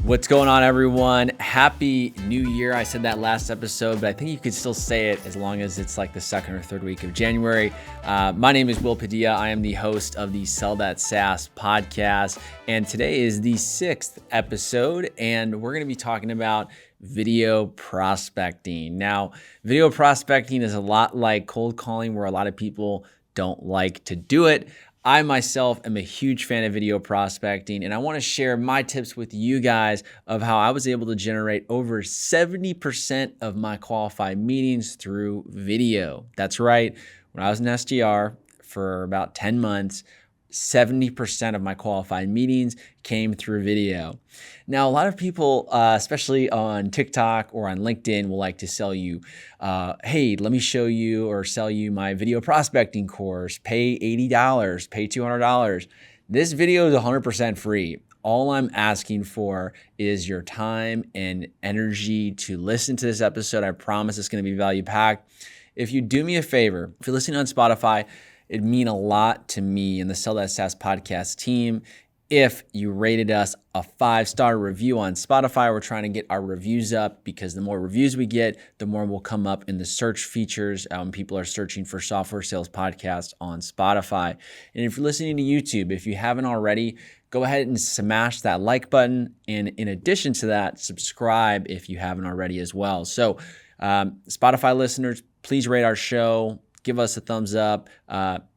What's going on, everyone? Happy New Year. I said that last episode, but I think you could still say it as long as it's like the second or third week of January. My name is Will Padilla. I am the host of the Sell That SaaS podcast, and today is the 6th episode, and we're going to be talking about video prospecting. Now, video prospecting is a lot like cold calling, where a lot of people don't like to do it. I myself am a huge fan of video prospecting, and I want to share my tips with you guys of how I was able to generate over 70% of my qualified meetings through video. That's right. When I was an SDR for about 10 months, 70% of my qualified meetings came through video. Now, a lot of people, especially on TikTok or on LinkedIn, will like to sell you, hey, let me show you or sell you my video prospecting course, pay $80, pay $200. This video is 100% free. All I'm asking for is your time and energy to listen to this episode. I promise it's going to be value packed. If you do me a favor, if you're listening on Spotify, it'd mean a lot to me and the Sell That SaaS podcast team if you rated us a 5-star review on Spotify. We're trying to get our reviews up because the more reviews we get, the more will come up in the search features when people are searching for software sales podcasts on Spotify. And if you're listening to YouTube, if you haven't already, go ahead and smash that like button. And in addition to that, subscribe if you haven't already as well. So Spotify listeners, please rate our show. Give us a thumbs up,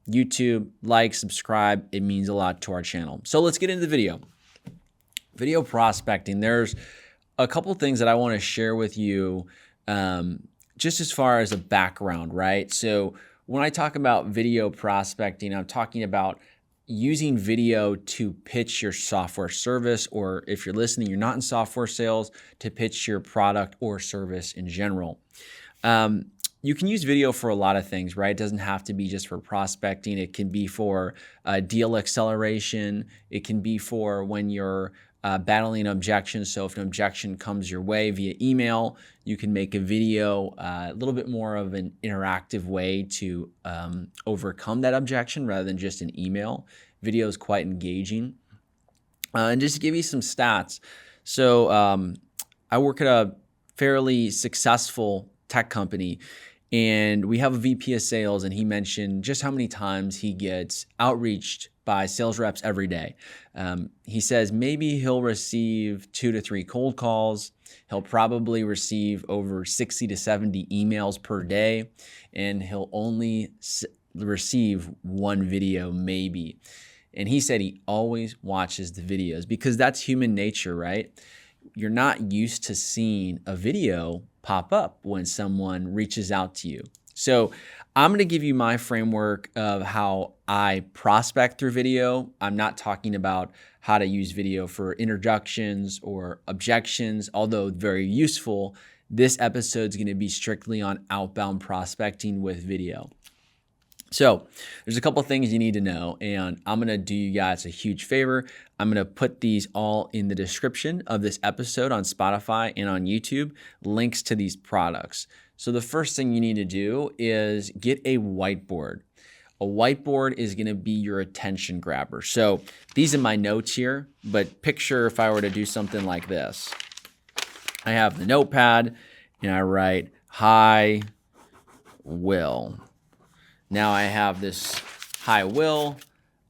YouTube, like, subscribe. It means a lot to our channel. So let's get into the video. Video prospecting. There's a couple things that I want to share with you just as far as a background, right? So when I talk about video prospecting, I'm talking about using video to pitch your software service, or if you're listening, you're not in software sales, to pitch your product or service in general. You can use video for a lot of things, right? It doesn't have to be just for prospecting. It can be for deal acceleration. It can be for when you're battling objections. So if an objection comes your way via email, you can make a video a little bit more of an interactive way to overcome that objection rather than just an email. Video is quite engaging. And just to give you some stats. So I work at a fairly successful tech company, and we have a VP of sales, and he mentioned just how many times he gets outreached by sales reps every day. He says maybe he'll receive 2 to 3 cold calls. He'll probably receive over 60 to 70 emails per day, and he'll only receive 1 video maybe. And he said he always watches the videos because that's human nature, right? You're not used to seeing a video pop up when someone reaches out to you. So I'm going to give you my framework of how I prospect through video. I'm not talking about how to use video for introductions or objections, although very useful. This episode is going to be strictly on outbound prospecting with video. So there's a couple of things you need to know, and I'm going to do you guys a huge favor. I'm going to put these all in the description of this episode on Spotify and on YouTube, links to these products. So the first thing you need to do is get a whiteboard. A whiteboard is going to be your attention grabber. So these are my notes here, but picture if I were to do something like this. I have the notepad, and I write, "Hi, Will." Now I have this "Hi, Will."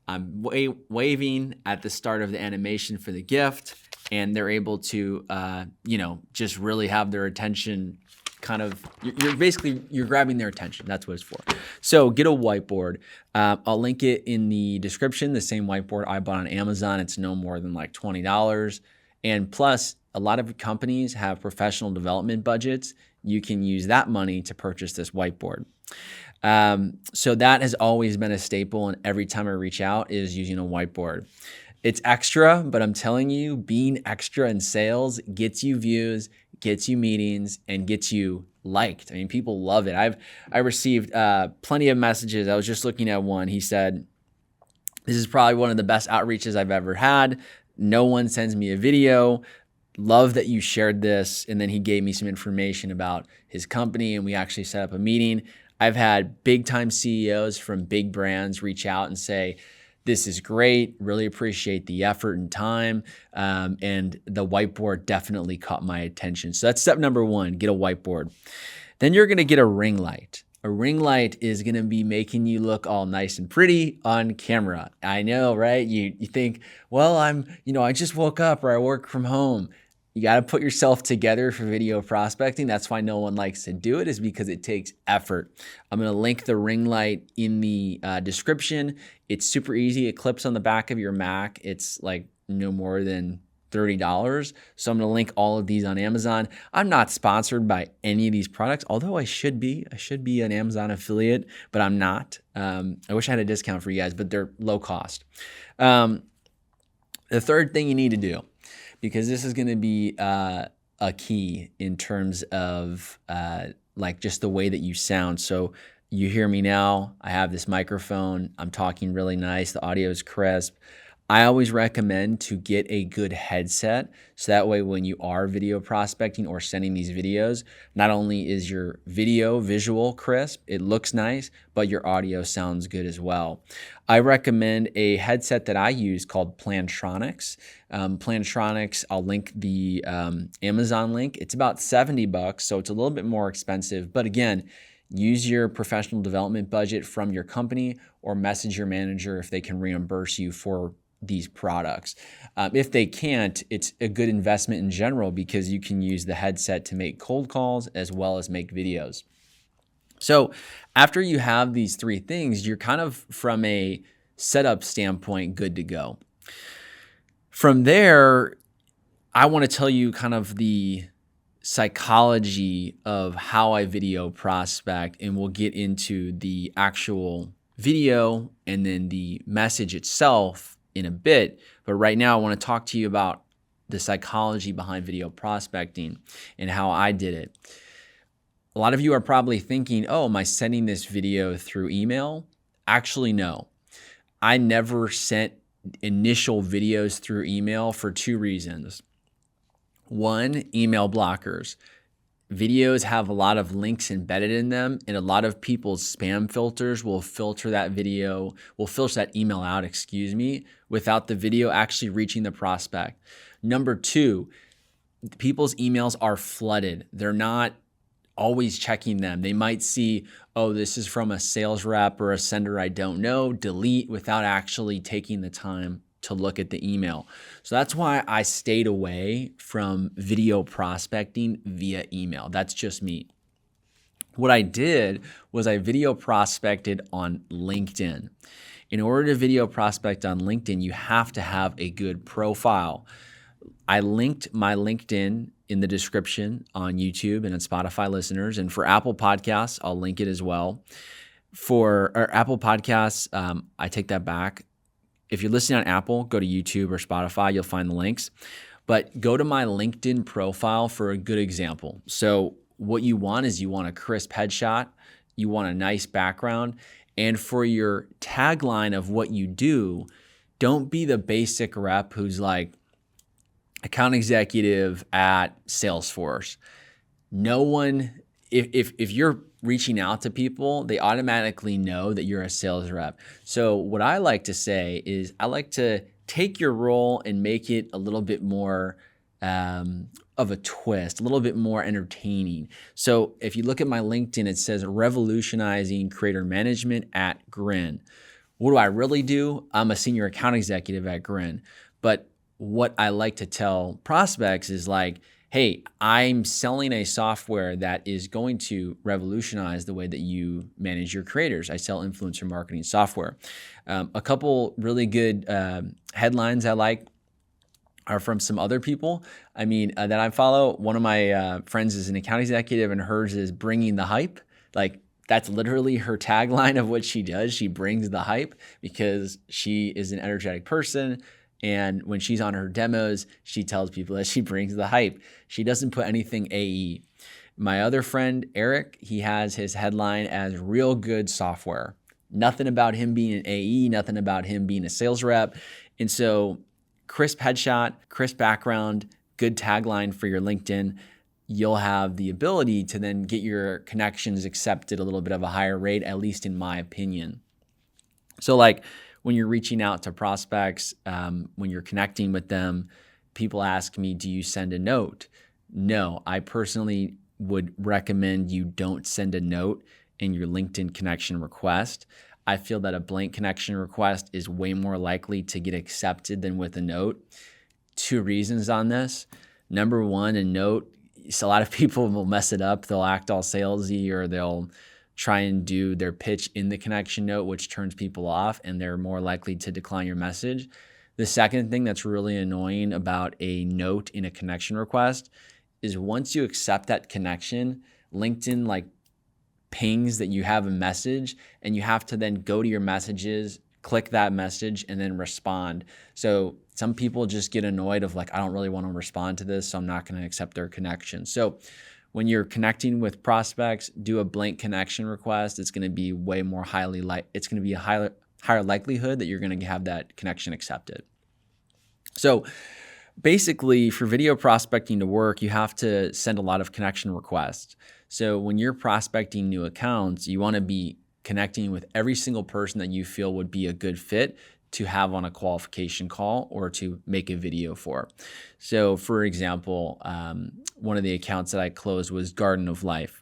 I'm waving at the start of the animation for the gift, and they're able to, just really have their attention. You're grabbing their attention. That's what it's for. So get a whiteboard. I'll link it in the description. The same whiteboard I bought on Amazon. It's no more than like $20. And plus, a lot of companies have professional development budgets. You can use that money to purchase this whiteboard. So that has always been a staple, and every time I reach out is using a whiteboard. It's extra, but I'm telling you, being extra in sales gets you views, gets you meetings, and gets you liked. I mean, people love it. I received plenty of messages. I was just looking at one. He said, "This is probably one of the best outreaches I've ever had. No one sends me a video. Love that you shared this." And then he gave me some information about his company, and we actually set up a meeting. I've had big time CEOs from big brands reach out and say, this is great. Really appreciate the effort and time. And the whiteboard definitely caught my attention. So that's step number one, get a whiteboard. Then you're going to get a ring light. A ring light is going to be making you look all nice and pretty on camera. I know, right? You think, well, I just woke up or I work from home. You got to put yourself together for video prospecting. That's why no one likes to do it, is because it takes effort. I'm going to link the ring light in the description. It's super easy. It clips on the back of your Mac. It's like no more than $30. So I'm going to link all of these on Amazon. I'm not sponsored by any of these products, although I should be. I should be an Amazon affiliate, but I'm not. I wish I had a discount for you guys, but they're low cost. The third thing you need to do, because this is going to be a key in terms of like just the way that you sound. So you hear me now. I have this microphone. I'm talking really nice. The audio is crisp. I always recommend to get a good headset, so that way when you are video prospecting or sending these videos, not only is your visual crisp, it looks nice, but your audio sounds good as well. I recommend a headset that I use called Plantronics. Plantronics, I'll link the Amazon link. It's about $70, so it's a little bit more expensive, but again, use your professional development budget from your company or message your manager if they can reimburse you for these products. If they can't, it's a good investment in general because you can use the headset to make cold calls as well as make videos. So after you have these three things, you're kind of, from a setup standpoint, good to go. From there, I want to tell you kind of the psychology of how I video prospect, and we'll get into the actual video and then the message itself in a bit. But right now I want to talk to you about the psychology behind video prospecting and how I did it. A lot of you are probably thinking, oh, am I sending this video through email? Actually, no. I never sent initial videos through email for two reasons. One, email blockers. Videos have a lot of links embedded in them, and a lot of people's spam filters will filter that email out, without the video actually reaching the prospect. Number two, people's emails are flooded. They're not always checking them. They might see, oh, this is from a sales rep or a sender I don't know, delete, without actually taking the time to look at the email. So that's why I stayed away from video prospecting via email. That's just me. What I did was I video prospected on LinkedIn. In order to video prospect on LinkedIn, you have to have a good profile. I linked my LinkedIn in the description on YouTube and on Spotify listeners. And for Apple Podcasts, I'll link it as well. For Apple Podcasts, I take that back. If you're listening on Apple, go to YouTube or Spotify, you'll find the links. But go to my LinkedIn profile for a good example. So what you want is you want a crisp headshot, you want a nice background, and for your tagline of what you do, don't be the basic rep who's like account executive at Salesforce. No one, if you're reaching out to people, they automatically know that you're a sales rep. So what I like to say is I like to take your role and make it a little bit more of a twist, a little bit more entertaining. So if you look at my LinkedIn, it says revolutionizing creator management at Grin. What do I really do? I'm a senior account executive at Grin. But what I like to tell prospects is like, hey, I'm selling a software that is going to revolutionize the way that you manage your creators. I sell influencer marketing software. A couple really good headlines I like are from some other people. That I follow. One of my friends is an account executive, and hers is bringing the hype. Like, that's literally her tagline of what she does. She brings the hype because she is an energetic person. And when she's on her demos, she tells people that she brings the hype. She doesn't put anything AE. My other friend, Eric, he has his headline as real good software. Nothing about him being an AE, nothing about him being a sales rep. And so crisp headshot, crisp background, good tagline for your LinkedIn. You'll have the ability to then get your connections accepted a little bit of a higher rate, at least in my opinion. So like, when you're reaching out to prospects, when you're connecting with them, people ask me, do you send a note? No, I personally would recommend you don't send a note in your LinkedIn connection request. I feel that a blank connection request is way more likely to get accepted than with a note. 2 reasons on this. Number one, a note, so a lot of people will mess it up. They'll act all salesy, or they'll try and do their pitch in the connection note, which turns people off, and they're more likely to decline your message. The second thing that's really annoying about a note in a connection request is once you accept that connection, LinkedIn like pings that you have a message, and you have to then go to your messages, click that message, and then respond. So some people just get annoyed of like, I don't really want to respond to this, so I'm not going to accept their connection. So when you're connecting with prospects, do a blank connection request. It's going to be way more it's going to be a higher likelihood that you're going to have that connection accepted. So basically, for video prospecting to work, you have to send a lot of connection requests. So when you're prospecting new accounts, you want to be connecting with every single person that you feel would be a good fit to have on a qualification call or to make a video for. So for example, one of the accounts that I closed was Garden of Life.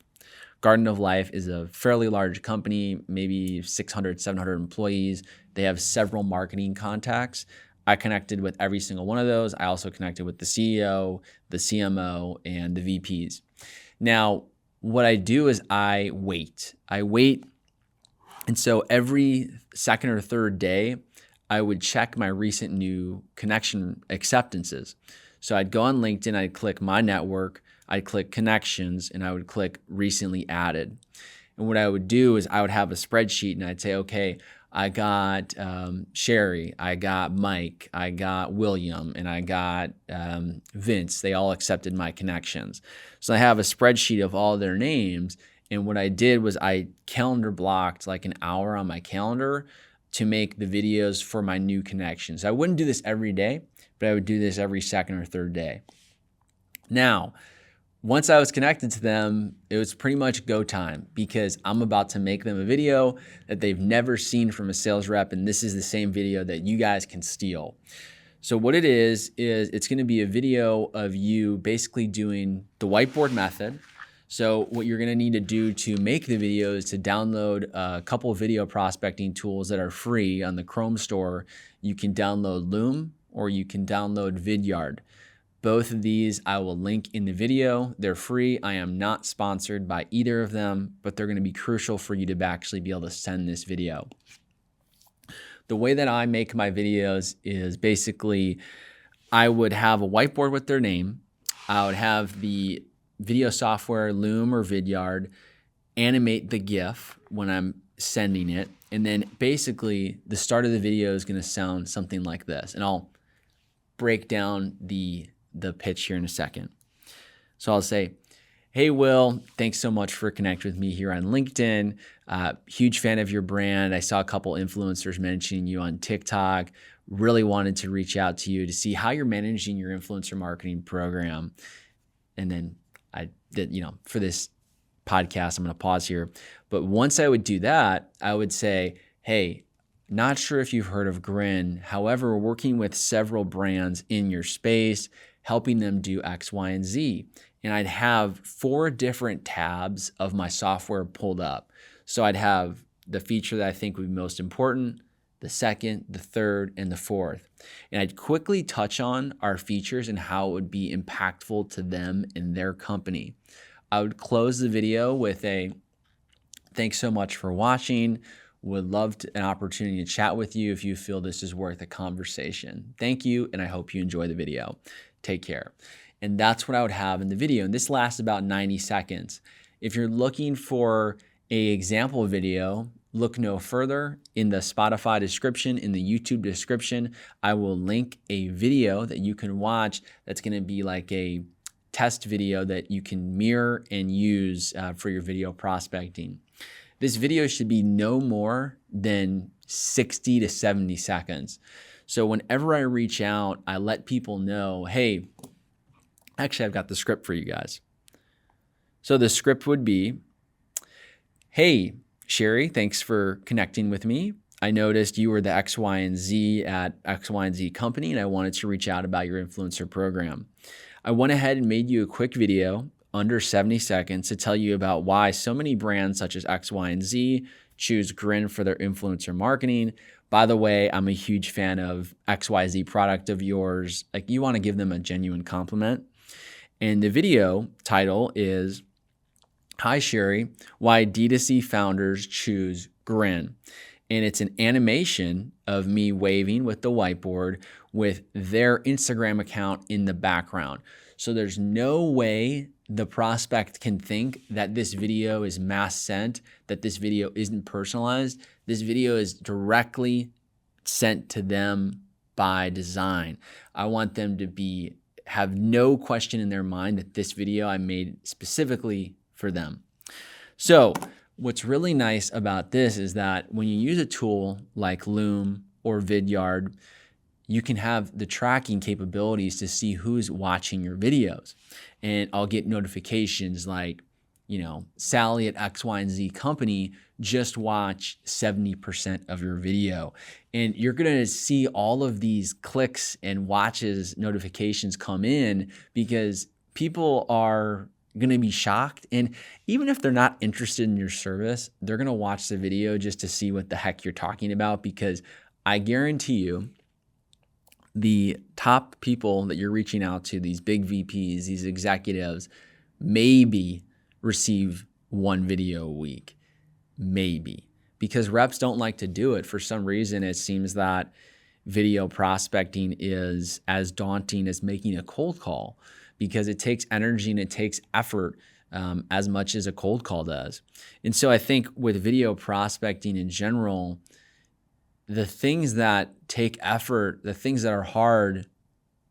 Garden of Life is a fairly large company, maybe 600, 700 employees. They have several marketing contacts. I connected with every single one of those. I also connected with the CEO, the CMO, and the VPs. Now, what I do is I wait. And so every second or third day, I would check my recent new connection acceptances. So I'd go on LinkedIn, I'd click My Network, I'd click Connections, and I would click Recently Added. And what I would do is I would have a spreadsheet, and I'd say, okay, I got Sherry, I got Mike, I got William, and I got Vince. They all accepted my connections. So I have a spreadsheet of all their names. And what I did was I calendar blocked like an hour on my calendar to make the videos for my new connections. I wouldn't do this every day, but I would do this every second or third day. Now, once I was connected to them, it was pretty much go time because I'm about to make them a video that they've never seen from a sales rep, and this is the same video that you guys can steal. So what it is it's going to be a video of you basically doing the whiteboard method. So what you're going to need to do to make the video is to download a couple of video prospecting tools that are free on the Chrome store. You can download Loom or you can download Vidyard. Both of these I will link in the video. They're free. I am not sponsored by either of them, but they're going to be crucial for you to actually be able to send this video. The way that I make my videos is basically I would have a whiteboard with their name. I would have the video software, Loom or Vidyard, animate the GIF when I'm sending it. And then basically the start of the video is going to sound something like this. And I'll break down the pitch here in a second. So I'll say, hey, Will, thanks so much for connecting with me here on LinkedIn. Huge fan of your brand. I saw a couple influencers mentioning you on TikTok. Really wanted to reach out to you to see how you're managing your influencer marketing program. And then for this podcast, I'm going to pause here. But once I would do that, I would say, hey, not sure if you've heard of Grin. However, we're working with several brands in your space, helping them do X, Y, and Z. And I'd have 4 different tabs of my software pulled up. So I'd have the feature that I think would be most important, the second, the third, and the fourth. And I'd quickly touch on our features and how it would be impactful to them and their company. I would close the video with a thanks so much for watching. Would love an opportunity to chat with you if you feel this is worth a conversation. Thank you, and I hope you enjoy the video. Take care. And that's what I would have in the video. And this lasts about 90 seconds. If you're looking for an example video, look no further. In the Spotify description, in the YouTube description, I will link a video that you can watch that's going to be like a test video that you can mirror and use for your video prospecting. This video should be no more than 60 to 70 seconds. So whenever I reach out, I let people know, hey, actually, I've got the script for you guys. So the script would be, hey, Sherry, thanks for connecting with me. I noticed you were the X, Y, and Z at X, Y, and Z company, and I wanted to reach out about your influencer program. I went ahead and made you a quick video under 70 seconds to tell you about why so many brands such as X, Y, and Z choose Grin for their influencer marketing. By the way, I'm a huge fan of XYZ product of yours. Like, you want to give them a genuine compliment. And the video title is, Hi Sherry, Why D2C Founders Choose Grin. And it's an animation of me waving with the whiteboard with their Instagram account in the background. So there's no way the prospect can think that this video is mass sent, that this video isn't personalized. This video is directly sent to them by design. I want them to have no question in their mind that this video I made specifically for them. So what's really nice about this is that when you use a tool like Loom or Vidyard, you can have the tracking capabilities to see who's watching your videos. And I'll get notifications like, Sally at X, Y, and Z company just watched 70% of your video. And you're going to see all of these clicks and watches notifications come in because people are going to be shocked. And even if they're not interested in your service, they're going to watch the video just to see what the heck you're talking about, because I guarantee you the top people that you're reaching out to, these big VPs, these executives, maybe receive one video a week, maybe, because reps don't like to do it. For some reason, it seems that video prospecting is as daunting as making a cold call, because it takes energy and it takes effort as much as a cold call does. And so I think with video prospecting in general, the things that take effort, the things that are hard,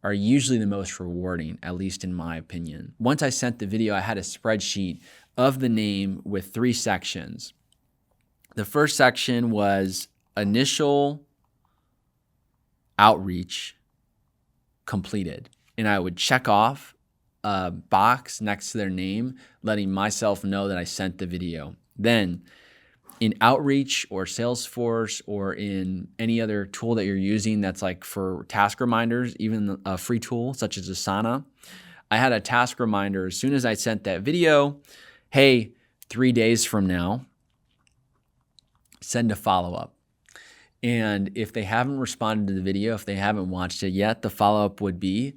are usually the most rewarding, at least in my opinion. Once I sent the video, I had a spreadsheet of the name with 3 sections. The first section was initial outreach completed. And I would check off a box next to their name, letting myself know that I sent the video. Then in Outreach or Salesforce or in any other tool that you're using that's like for task reminders, even a free tool such as Asana, I had a task reminder as soon as I sent that video, hey, 3 days from now, send a follow-up. And if they haven't responded to the video, if they haven't watched it yet, the follow-up would be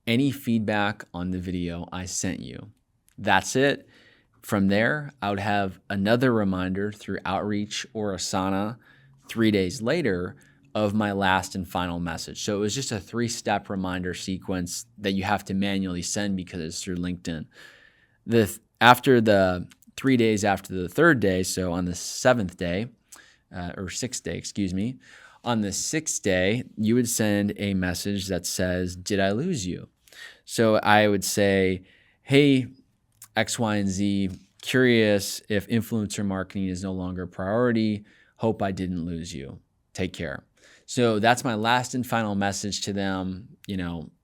any feedback on the video I sent you. That's it. From there, I would have another reminder through Outreach or Asana 3 days later of my last and final message. So it was just a 3-step reminder sequence that you have to manually send because it's through LinkedIn. After the 3 days after the 3rd day, so on the 7th day, or 6th day, excuse me, on the 6th day, you would send a message that says, did I lose you? So I would say, hey, X, Y, and Z, curious if influencer marketing is no longer a priority. Hope I didn't lose you. Take care. So that's my last and final message to them.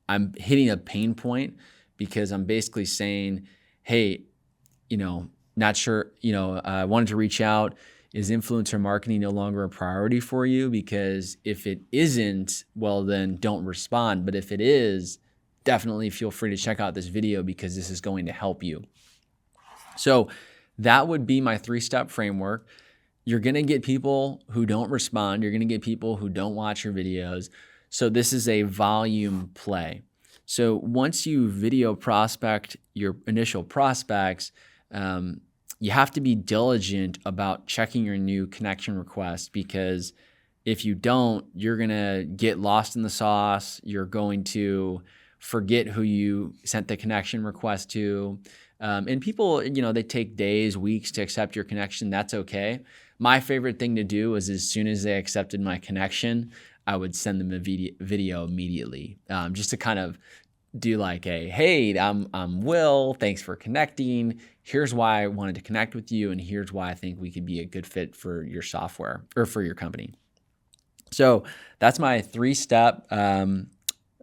I'm hitting a pain point because I'm basically saying, hey, not sure, I wanted to reach out. Is influencer marketing no longer a priority for you? Because if it isn't, well, then don't respond. But if it is, definitely feel free to check out this video because this is going to help you. So that would be my 3-step framework. You're going to get people who don't respond. You're going to get people who don't watch your videos. So this is a volume play. So once you video prospect your initial prospects, you have to be diligent about checking your new connection request, because if you don't, you're going to get lost in the sauce. You're going to forget who you sent the connection request to. And people, they take days, weeks to accept your connection. That's okay. My favorite thing to do is as soon as they accepted my connection, I would send them a video immediately, just to kind of do like hey, I'm Will. Thanks for connecting. Here's why I wanted to connect with you, and here's why I think we could be a good fit for your software or for your company. So that's my 3-step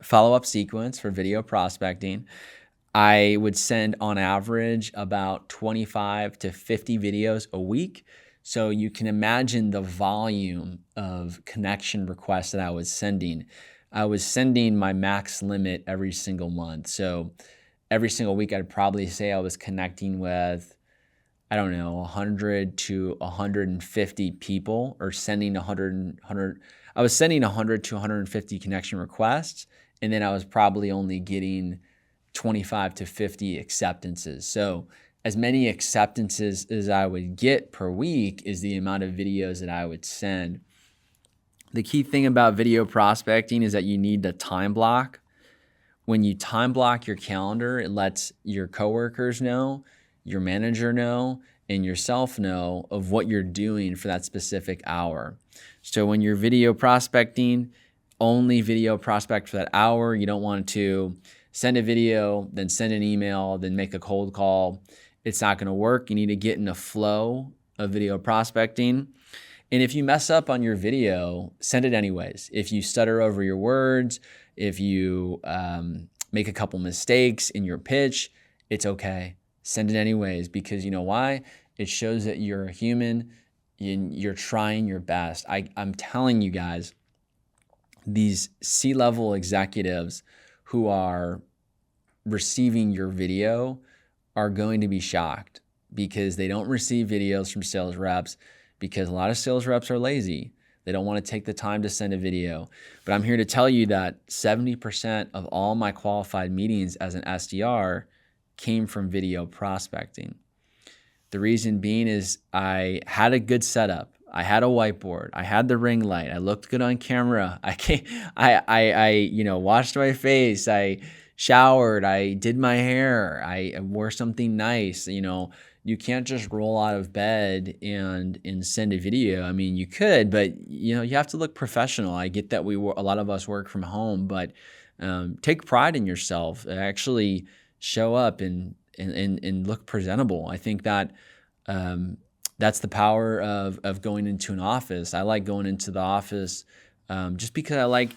follow-up sequence for video prospecting. I would send on average about 25 to 50 videos a week. So you can imagine the volume of connection requests that I was sending. I was sending my max limit every single month. So every single week, I'd probably say I was connecting with, I don't know, 100 to 150 people, or sending 100. I was sending 100 to 150 connection requests, and then I was probably only getting 25 to 50 acceptances. So as many acceptances as I would get per week is the amount of videos that I would send. The key thing about video prospecting is that you need a time block. When you time block your calendar, it lets your coworkers know, your manager know, and yourself know of what you're doing for that specific hour. So when you're video prospecting, only video prospect for that hour. You don't want to send a video, then send an email, then make a cold call. It's not going to work. You need to get in a flow of video prospecting. And if you mess up on your video, send it anyways. If you stutter over your words, if you make a couple mistakes in your pitch, it's okay. Send it anyways, because you know why? It shows that you're a human and you're trying your best. I'm telling you guys, these C-level executives who are receiving your video are going to be shocked, because they don't receive videos from sales reps, because a lot of sales reps are lazy. They don't want to take the time to send a video. But I'm here to tell you that 70% of all my qualified meetings as an SDR came from video prospecting. The reason being is I had a good setup. I had a whiteboard. I had the ring light. I looked good on camera. I washed my face. I showered. I did my hair. I wore something nice. You can't just roll out of bed and send a video. I mean, you could, but you have to look professional. I get that a lot of us work from home, but take pride in yourself. Actually show up and look presentable. I think that that's the power of going into an office. I like going into the office just because I like,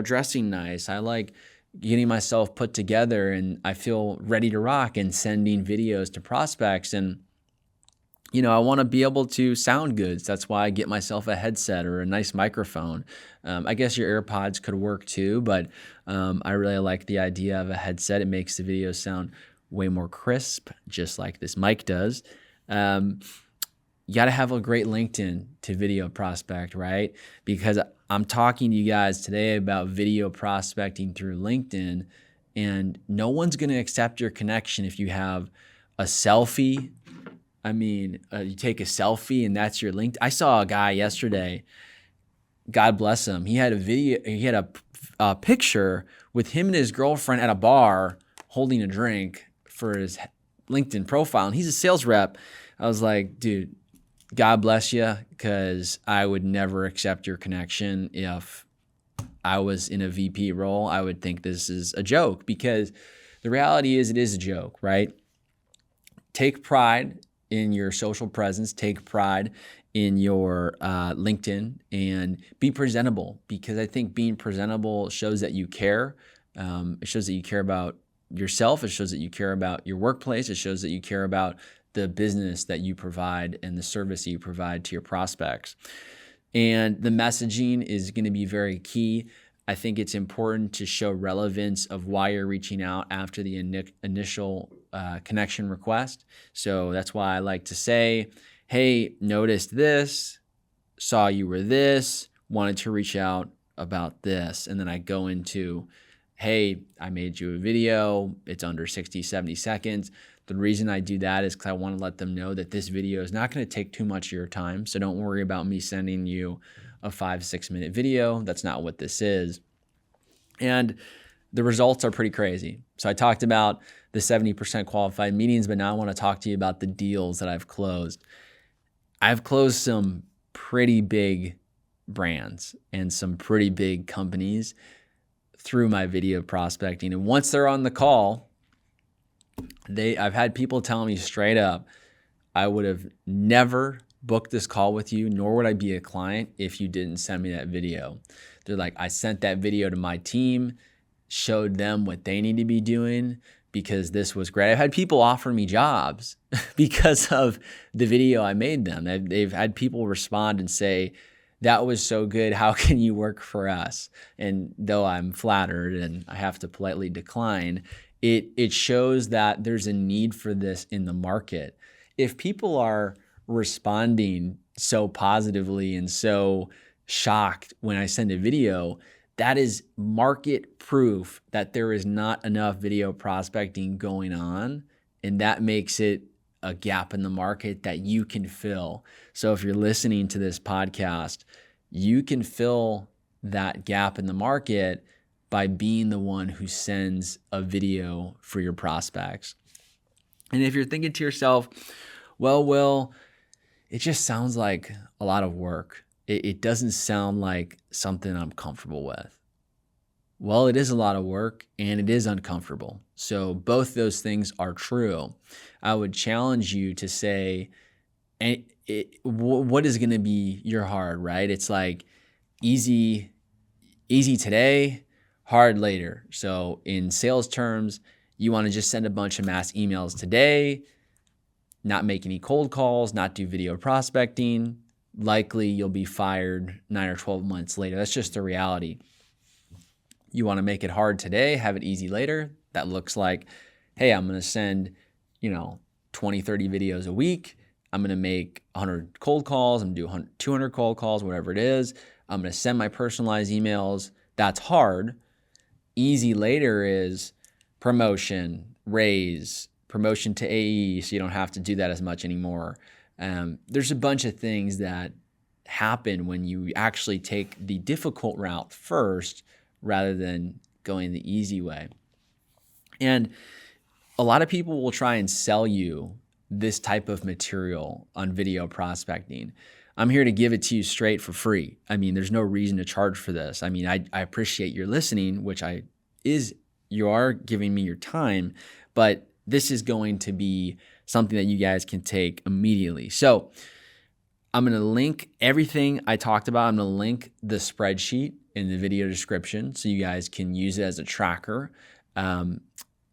dressing nice. I like getting myself put together, and I feel ready to rock and sending videos to prospects. And, I want to be able to sound good. So that's why I get myself a headset or a nice microphone. I guess your AirPods could work too, but I really like the idea of a headset. It makes the video sound way more crisp, just like this mic does. You got to have a great LinkedIn to video prospect, right? Because I'm talking to you guys today about video prospecting through LinkedIn, and no one's going to accept your connection if you have a selfie. I mean, you take a selfie and that's your LinkedIn. I saw a guy yesterday, God bless him. He had a picture with him and his girlfriend at a bar holding a drink for his LinkedIn profile, and he's a sales rep. I was like, dude, God bless you, because I would never accept your connection. If I was in a VP role, I would think this is a joke, because the reality is it is a joke, right? Take pride in your social presence. Take pride in your LinkedIn, and be presentable, because I think being presentable shows that you care. It shows that you care about yourself. It shows that you care about your workplace. It shows that you care about the business that you provide and the service that you provide to your prospects. And the messaging is going to be very key. I think it's important to show relevance of why you're reaching out after the initial connection request. So that's why I like to say, hey, noticed this, saw you were this, wanted to reach out about this. And then I go into, hey, I made you a video. It's under 60, 70 seconds. The reason I do that is because I want to let them know that this video is not going to take too much of your time. So don't worry about me sending you a 5-6 minute video. That's not what this is. And the results are pretty crazy. So I talked about the 70% qualified meetings, but now I want to talk to you about the deals that I've closed. I've closed some pretty big brands and some pretty big companies through my video prospecting. And once they're on the call, I've had people telling me straight up, I would have never booked this call with you, nor would I be a client if you didn't send me that video. They're like, I sent that video to my team, showed them what they need to be doing, because this was great. I've had people offer me jobs because of the video I made them. They've had people respond and say, that was so good. How can you work for us? And though I'm flattered and I have to politely decline, it shows that there's a need for this in the market. If people are responding so positively and so shocked when I send a video, that is market proof that there is not enough video prospecting going on, and that makes it a gap in the market that you can fill. So if you're listening to this podcast, you can fill that gap in the market by being the one who sends a video for your prospects. And if you're thinking to yourself, well, Will, it just sounds like a lot of work. It doesn't sound like something I'm comfortable with. Well, it is a lot of work and it is uncomfortable. So both those things are true. I would challenge you to say, what is going to be your hard, right? It's like easy today, hard later. So in sales terms, you want to just send a bunch of mass emails today, not make any cold calls, not do video prospecting. Likely you'll be fired 9 or 12 months later. That's just the reality. You want to make it hard today, have it easy later. That looks like, hey, I'm going to send, 20, 30 videos a week. I'm going to make 100 cold calls. I'm going to do 200 cold calls, whatever it is. I'm going to send my personalized emails. That's hard. Easy later is promotion, raise, promotion to AE, so you don't have to do that as much anymore. There's a bunch of things that happen when you actually take the difficult route first rather than going the easy way. And a lot of people will try and sell you this type of material on video prospecting. I'm here to give it to you straight for free. I mean, there's no reason to charge for this. I mean, I appreciate your listening, which you are giving me your time, but this is going to be something that you guys can take immediately. So I'm going to link everything I talked about. I'm going to link the spreadsheet in the video description so you guys can use it as a tracker.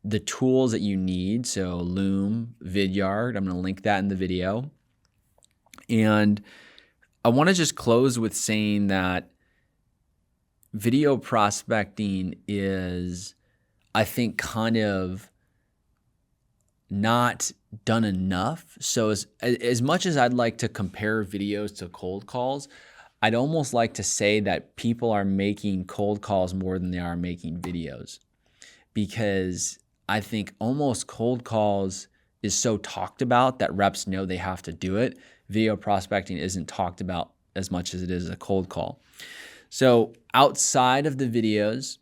The tools that you need, so Loom, Vidyard, I'm going to link that in the video. And I want to just close with saying that video prospecting is, I think, kind of not done enough. So as much as I'd like to compare videos to cold calls, I'd almost like to say that people are making cold calls more than they are making videos, because I think almost cold calls is so talked about that reps know they have to do it. Video prospecting isn't talked about as much as it is a cold call. So outside of the videos,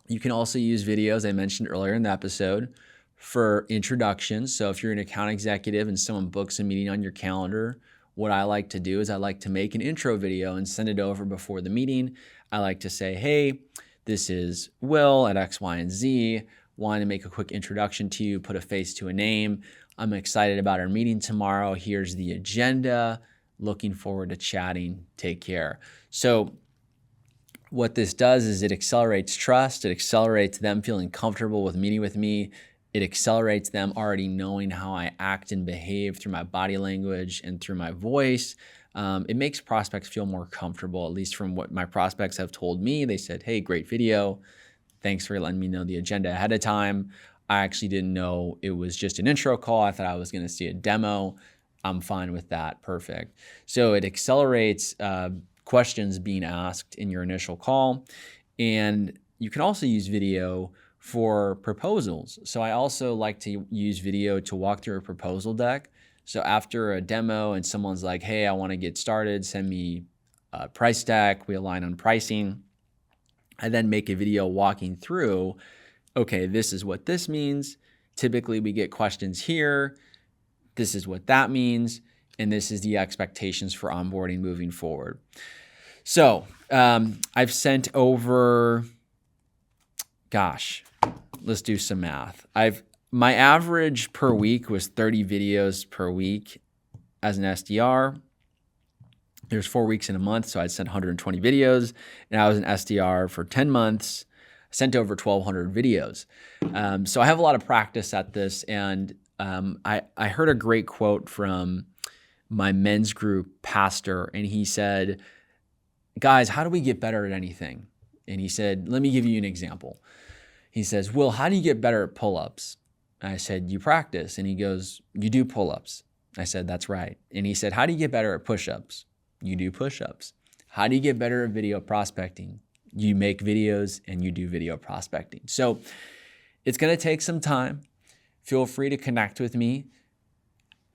you can also use videos I mentioned earlier in the episode for introductions. So if you're an account executive and someone books a meeting on your calendar, what I like to do is I like to make an intro video and send it over before the meeting. I like to say, hey, this is Will at X, Y, and Z. Wanted to make a quick introduction to you, put a face to a name. I'm excited about our meeting tomorrow. Here's the agenda. Looking forward to chatting. Take care. So what this does is it accelerates trust. It accelerates them feeling comfortable with meeting with me. It accelerates them already knowing how I act and behave through my body language and through my voice. It makes prospects feel more comfortable, at least from what my prospects have told me. They said, hey, great video. Thanks for letting me know the agenda ahead of time. I actually didn't know it was just an intro call. I thought I was going to see a demo. I'm fine with that. Perfect. So it accelerates questions being asked in your initial call. And you can also use video for proposals. So I also like to use video to walk through a proposal deck. So after a demo and someone's like, hey, I want to get started, send me a price deck. We align on pricing. I then make a video walking through, okay, this is what this means. Typically we get questions here. This is what that means. And this is the expectations for onboarding moving forward. So I've sent over, let's do some math. My average per week was 30 videos per week as an SDR. There's 4 weeks in a month, so I'd send 120 videos, and I was an SDR for 10 months. sent over 1,200 videos. So I have a lot of practice at this. And I heard a great quote from my men's group pastor, and he said, guys, how do we get better at anything? And he said, let me give you an example. He says, Will, how do you get better at pull-ups? I said, you practice. And he goes, you do pull-ups. I said, that's right. And he said, how do you get better at push-ups? You do push-ups. How do you get better at video prospecting? You make videos and you do video prospecting. So it's going to take some time. Feel free to connect with me.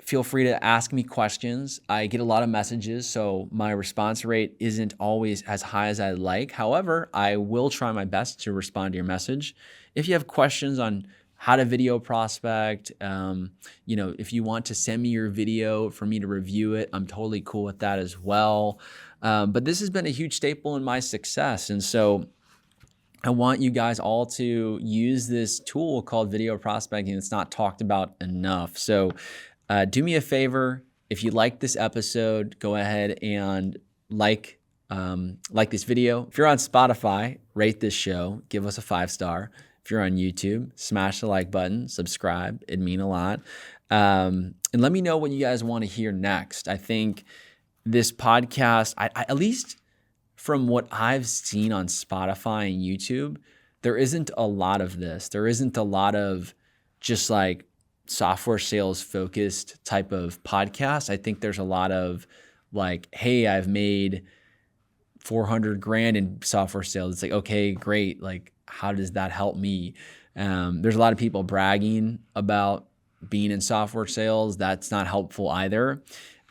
Feel free to ask me questions. I get a lot of messages, so my response rate isn't always as high as I'd like. However, I will try my best to respond to your message. If you have questions on how to video prospect, if you want to send me your video for me to review it, I'm totally cool with that as well. But this has been a huge staple in my success. And so I want you guys all to use this tool called video prospecting. It's not talked about enough. So do me a favor. If you like this episode, go ahead and like this video. If you're on Spotify, rate this show, give us a 5-star. If you're on YouTube, smash the like button, subscribe. It'd mean a lot. And let me know what you guys want to hear next. I think this podcast, I at least from what I've seen on Spotify and YouTube, there isn't a lot of this. There isn't a lot of just like software sales focused type of podcast. I think there's a lot of like, hey, I've made $400,000 in software sales. It's like, okay, great. Like, how does that help me? There's a lot of people bragging about being in software sales. That's not helpful either.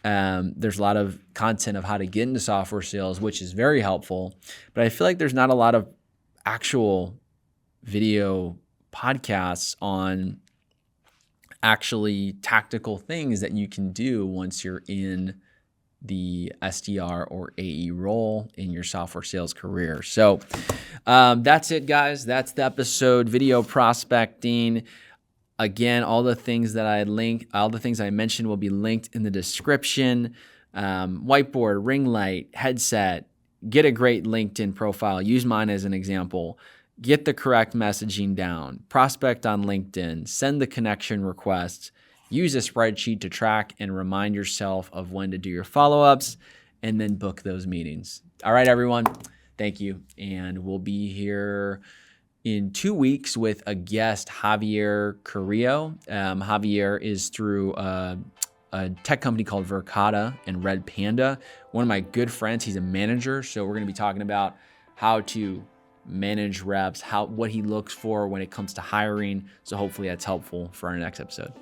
There's a lot of content of how to get into software sales, which is very helpful. But I feel like there's not a lot of actual video podcasts on actually tactical things that you can do once you're in the SDR or AE role in your software sales career. So that's it, guys. That's the episode, video prospecting. Again, all the things I mentioned will be linked in the description. Whiteboard, ring light, headset, get a great LinkedIn profile. Use mine as an example. Get the correct messaging down. Prospect on LinkedIn. Send the connection requests. Use a spreadsheet to track and remind yourself of when to do your follow-ups, and then book those meetings. All right, everyone. Thank you. And we'll be here in 2 weeks with a guest, Javier Carrillo. Javier is through a tech company called Verkada and Red Panda. One of my good friends, he's a manager. So we're going to be talking about how to manage reps, what he looks for when it comes to hiring. So hopefully that's helpful for our next episode.